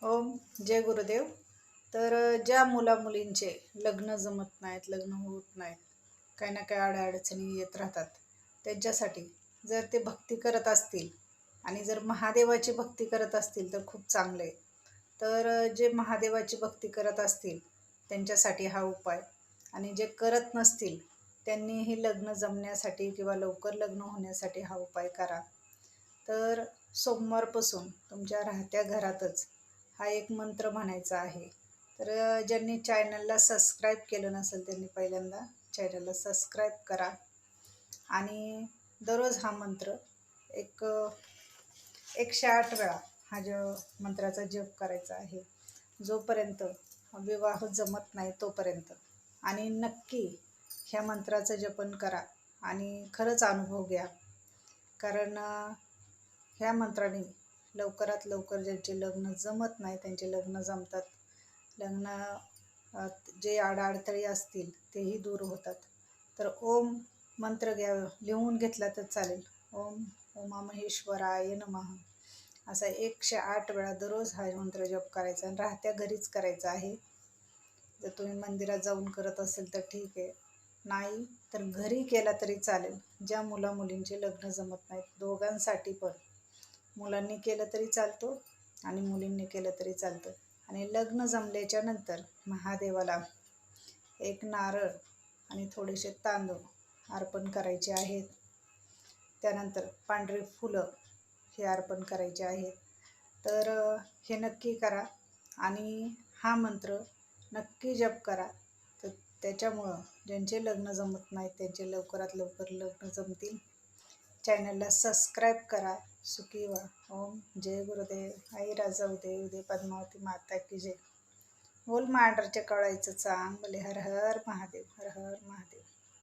ओम जय गुरुदेव. तर ज्या मुलामुलींचे लग्न जमत नाहीत, लग्न होत नाहीत, काही ना काही अडचणी येत राहतात, त्यांच्यासाठी जर ते भक्ती करत असतील आणि जर महादेवाची भक्ती करत असतील तर खूप चांगले. तर जे महादेवाची भक्ती करत असतील त्यांच्यासाठी हा उपाय, आणि जे करत नसतील त्यांनीही लग्न जमण्यासाठी किंवा लवकर लग्न होण्यासाठी हा उपाय करा. तर सोमवारपासून तुमच्या राहत्या घरातच हा एक मंत्र म्हणायचा आहे. तर ज्यांनी चॅनलला सबस्क्राईब केलं नसेल त्यांनी पहिल्यांदा चॅनलला सबस्क्राईब करा आणि दररोज हा मंत्र एक 108 वेळा हा मंत्राचा जप करायचा आहे, जोपर्यंत विवाह जमत नाही तोपर्यंत. आणि नक्की ह्या मंत्राचं जपन करा आणि खरंच अनुभव घ्या, कारण ह्या मंत्राने लवकरात लवकर ज्यांचे लग्न जमत नाही त्यांचे लग्न जमतात. लग्न जे अडथळे असतील तेही दूर होतात. तर ओम मंत्र घ्या, लिहून घेतला तर चालेल. ओम उमा महेश्वराय नमः असा 108 वेळा दररोज हा मंत्र जप करायचा आणि राहत्या घरीच करायचा आहे. जर तुम्ही मंदिरात जाऊन करत असेल तर ठीक आहे, नाही तर घरी केला तरी चालेल. ज्या मुलींचे लग्न जमत नाहीत दोघांसाठी पण, मुलांनी केलं तरी चालतो आणि मुलींनी केलं तरी चालतं. आणि लग्न जमल्याच्या नंतर महादेवाला एक नारळ आणि थोडेसे तांदूळ अर्पण करायचे आहेत. त्यानंतर पांढरी फुलं हे अर्पण करायचे आहेत. तर हे नक्की करा आणि हा मंत्र नक्की जप करा. तर त्याच्यामुळं ज्यांचे लग्न जमत नाहीत त्यांचे लवकरात लवकर लग्न जमतील. चॅनलला सबस्क्राईब करा. सुखी व्हा. ओम जय गुरुदेव. आई राजाऊ देव दे पद्मावती माता की जय. बोल मांडरच्या कळायचं चांगले. हर हर महादेव.